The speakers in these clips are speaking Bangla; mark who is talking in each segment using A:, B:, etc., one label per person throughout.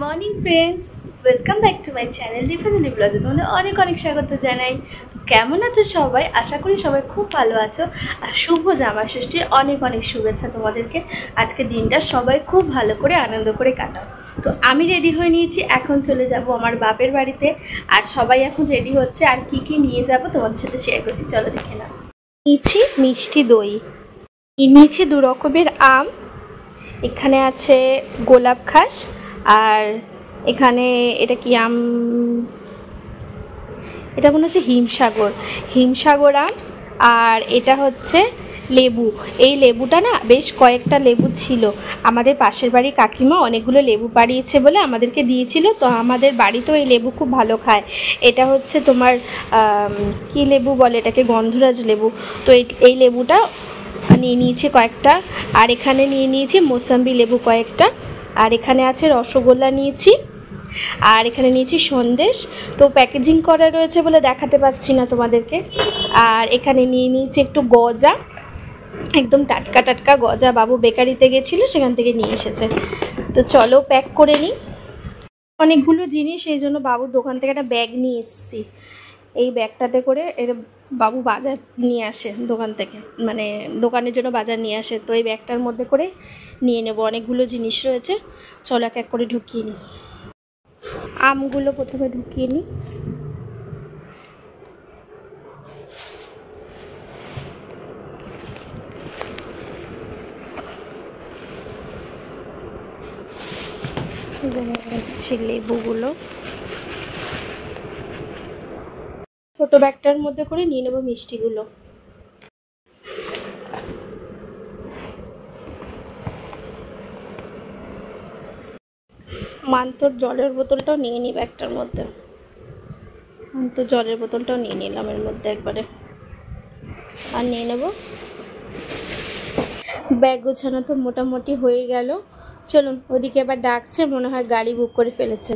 A: Morning friends, welcome back to my channel Dipanjali ব্লগে তোমাদের অনেক অনেক স্বাগত জানাই। কেমন আছো সবাই? আশা করি সবাই খুব ভালো আছো। আর শুভ জামা ষষ্ঠীর অনেক অনেক শুভেচ্ছা তোমাদেরকে। আজকে দিনটা সবাই খুব ভালো করে আনন্দ করে কাটাও। তো আমি রেডি হয়ে নিয়েছি, এখন চলে যাব আমার বাপের বাড়িতে। আর সবাই এখন রেডি হচ্ছে, আর কি কি নিয়ে যাব তোমাদের সাথে শেয়ার করছি, চলো দেখে নাও। নিয়েছি মিষ্টি দই, নিয়েছি 2 রকমের আম, এখানে আছে গোলাপ ঘাস, আর এখানে এটা কি আম, এটা মনে হচ্ছে হিমসাগর আম। আর এটা হচ্ছে লেবু। এই লেবুটা না বেশ কয়েকটা লেবু ছিল, আমাদের পাশের বাড়ির কাকিমা অনেকগুলো লেবু পাড়িয়েছে বলে আমাদেরকে দিয়েছিল। তো আমাদের বাড়িতেও এই লেবু খুব ভালো খায়। এটা হচ্ছে তোমার কি লেবু বলে এটাকে, গন্ধরাজ লেবু। তো এই লেবুটা নিয়ে নিয়েছি কয়েকটা। আর এখানে নিয়ে নিয়েছি মৌসম্বি লেবু কয়েকটা। আর এখানে আছে রসগোল্লা নিয়েছি। আর এখানে নিয়েছি সন্দেশ, তো প্যাকেজিং করা রয়েছে বলে দেখাতে পাচ্ছি না তোমাদেরকে। আর এখানে নিয়ে নিয়েছি একটু গজা, একদম টাটকা টাটকা গজা, বাবু বেকারিতে গেছিলো সেখান থেকে নিয়ে এসেছে। তো চলো প্যাক করে নিই। অনেকগুলো জিনিস, এই জন্য বাবুর দোকান থেকে একটা ব্যাগ নিয়ে এসেছি। এই ব্যাগটাতে করে এর বাবু বাজার নিয়ে আসে দোকান থেকে, মানে দোকানের জন্য বাজার নিয়ে আসে। তো এই ব্যাগটার মধ্যে করে নিয়ে নেব, অনেকগুলো জিনিস রয়েছে। চলো এক এক করে ঢুকিয়ে নিই। আমগুলো প্রথমে ঢুকিয়ে নিই। লেবুগুলো ছোট ব্যাগটার মধ্যে করে নিয়ে নেব মিষ্টিগুলো। মান্তর জলের বোতলটাও নিয়ে নিই ব্যাগটার মধ্যে। মান্তর জলের বোতলটাও নিয়ে নিলাম এর মধ্যে একবারে। আর নিয়ে নেব ব্যাগ গোছানো তো মোটামুটি হয়ে গেল। চলুন, ওদিকে আবার ডাকছে, মনে হয় গাড়ি বুক করে ফেলেছে।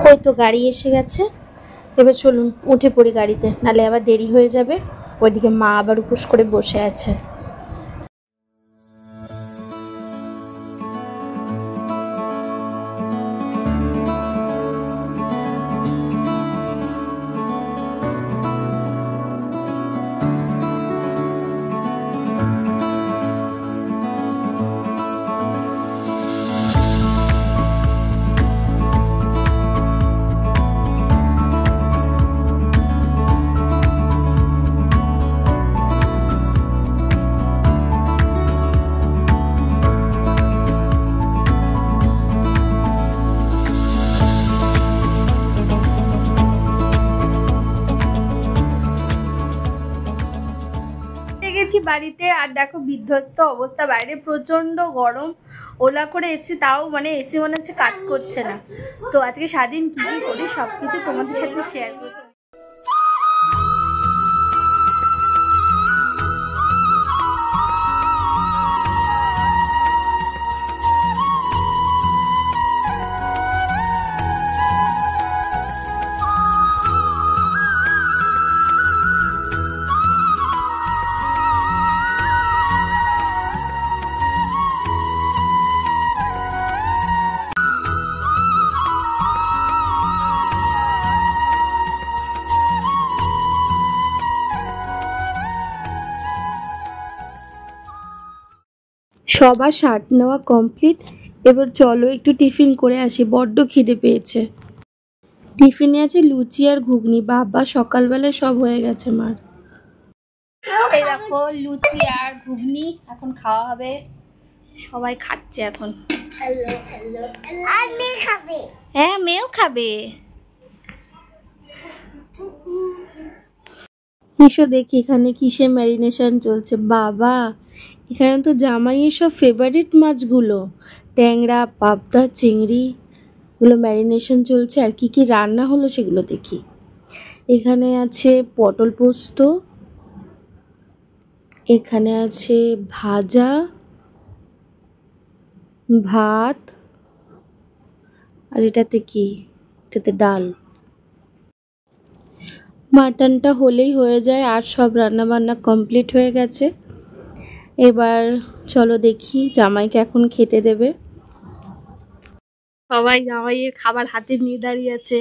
A: ওই তো গাড়ি এসে গেছে, এবার চলুন উঠে পড়ি গাড়িতে, নাহলে আবার দেরি হয়ে যাবে। ওইদিকে মা আবার উপোস করে বসে আছে। বাড়িতে আর দেখো বিধ্বস্ত অবস্থা, বাইরে প্রচন্ড গরম। ওলা করে এসছি, তাও মানে এসি মনে হচ্ছে কাজ করছে না। তো আজকে সারাদিন কি কি করি সবকিছু তোমাদের সাথে শেয়ার করবো। সবার শার্ট নেওয়া কমপ্লিট, এবার চলো একটু টিফিন করে আসি, বড্ড খিদে পেয়েছে। টিফিনে আছে লুচি আর ঘুগনি, বাবা সকালবেলায় সব হয়ে গেছে মার। এই দেখো লুচি আর ঘুগনি এখন খাওয়া হবে, সবাই খাচ্ছে এখন। হ্যাঁ মেয়েও খাবে। এসো দেখি এখানে কিসে ম্যারিনেশন চলছে। বাবা এখানে তো জামাইয়ের সব ফেভারিট মাছগুলো, ট্যাংরা, পাবদা, চিংড়ি। এগুলো ম্যারিনেশন চলছে। আর কি কি রান্না হলো সেগুলো দেখি। এখানে আছে পটল পোস্ত, এখানে আছে ভাজা, ভাত, আর এটাতে কি, এটাতে ডাল। মাটনটা হলেই হয়ে যায়, আর সব রান্না বান্না কমপ্লিট হয়ে গেছে। এবার চলো দেখি জামাইকে এখন খেতে দেবে। সবাই জামাইয়ের খাবার হাতে নিয়ে দাঁড়িয়ে আছে।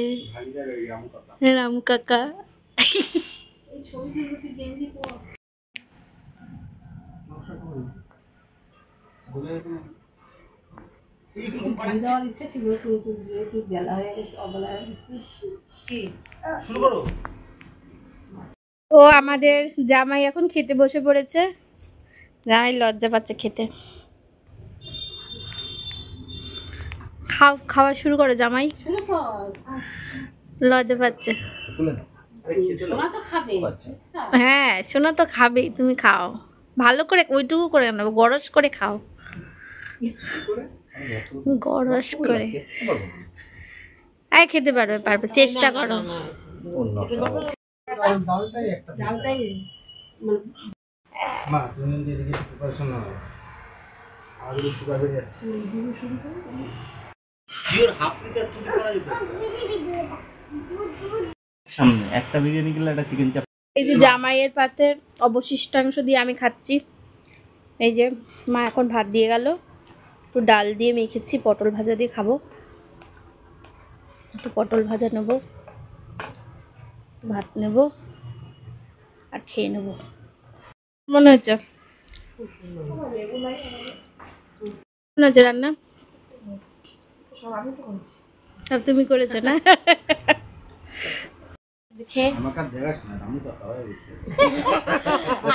A: রামু কাকা ও আমাদের জামাই এখন খেতে বসে পড়েছে। জামাই লজ্জা পাচ্ছে খেতে। খাওয়া শুরু করো জামাই, লজ্জা পাচ্ছে। হ্যাঁ শোনো তো খাবে, তুমি খাও ভালো করে, ওইটুকু করে নেবো, গরজ করে খাও, গরজ করে। খেতে পারবে পারবে, চেষ্টা করো। এই যে জামাইয়ের পাতের অবশিষ্টাংশ দিয়ে আমি খাচ্ছি। এই যে মা এখন ভাত দিয়ে গেল, একটু ডাল দিয়ে মেখেছি, পটল ভাজা দিয়ে খাবো। একটু পটল ভাজা নেব, ভাত নেব আর খেয়ে নেব। মনে হচ্ছে মনে হচ্ছে রান্না সব তুমি করেছো না?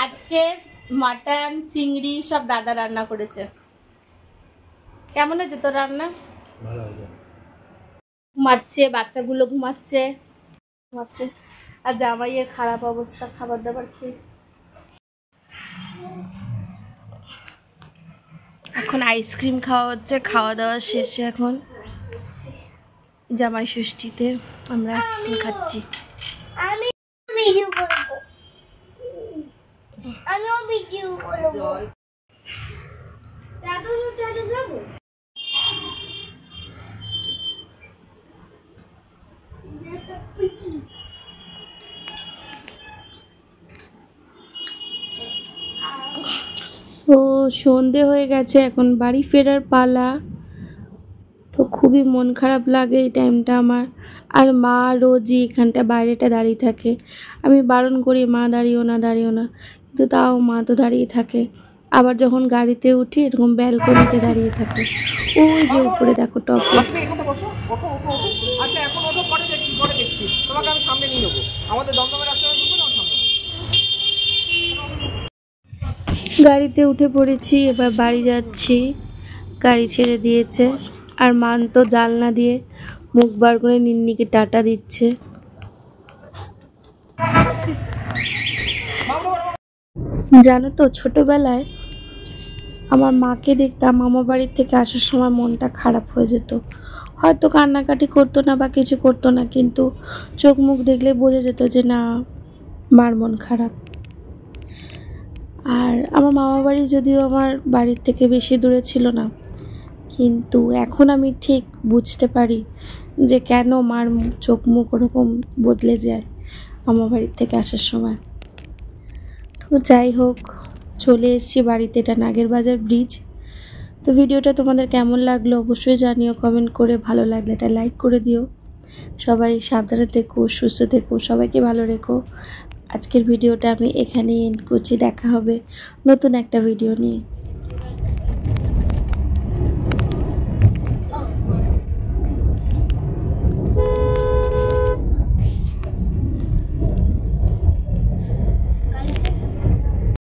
A: আজকে মাটন চিংড়ি সব দাদা রান্না করেছে। কেমন হয়েছে তোর রান্না? ঘুমাচ্ছে, বাচ্চাগুলো ঘুমাচ্ছে। আর জামাইয়ের খারাপ অবস্থা খাবার দাবার খেয়ে। এখন আইসক্রিম খাওয়া হচ্ছে, খাওয়া দাওয়া শেষে এখন জামাই ষষ্ঠীতে আমরা আইসক্রিম খাচ্ছি। তো সন্ধে হয়ে গেছে, এখন বাড়ি ফেরার পালা। তো খুবই মন খারাপ লাগে এই টাইমটা আমার। আর মা রোজই এখানটা বাইরেটা দাঁড়িয়ে থাকে। আমি বারণ করি মা দাঁড়িও না দাঁড়িও না, কিন্তু তাও মা তো দাঁড়িয়ে থাকে। আবার যখন গাড়িতে উঠি এরকম ব্যালকনিতে দাঁড়িয়ে থাকে। ওই যে উপরে দেখো টপে। আচ্ছা এখন ওঠো, পরে দেখছি তোমাকে আমি সামনে নিয়ে নেবো। আমাদের দমদমের রাস্তায় ঢুকবে না সামনে। গাড়িতে উঠে পড়েছি, এবার বাড়ি যাচ্ছি। গাড়ি ছেড়ে দিয়েছে আর মান তো জানলা দিয়ে মুখ বার করে নিন্নিকে টাটা দিচ্ছে। জানো তো ছোটবেলায় আমার মাকে দেখতাম, মামা বাড়ির থেকে আসার সময় মনটা খারাপ হয়ে যেত। হয়তো কান্নাকাটি করতো না বা কিছু করতো না, কিন্তু চোখ মুখ দেখলে বোঝা যেত যে না, মার মন খারাপ। আর আমার মামা বাড়ি যদিও আমার বাড়ির থেকে বেশি দূরে ছিল না, কিন্তু এখন আমি ঠিক বুঝতে পারি যে কেন মার চোখ মুখ ওরকম বদলে যায় মামা বাড়ির থেকে আসার সময়। তো যাই হোক, চলে এসেছি বাড়িতে। এটা নাগেরবাজার ব্রিজ। তো ভিডিওটা তোমাদের কেমন লাগলো অবশ্যই জানিও কমেন্ট করে। ভালো লাগলে এটা লাইক করে দিও। সবাই সাবধানে থেকো, সুস্থ থেকো, সবাইকে ভালো রেখো। আজকের ভিডিওটা আমি এখানেই এন্ড করছি। দেখা হবে নতুন একটা ভিডিও নিয়ে।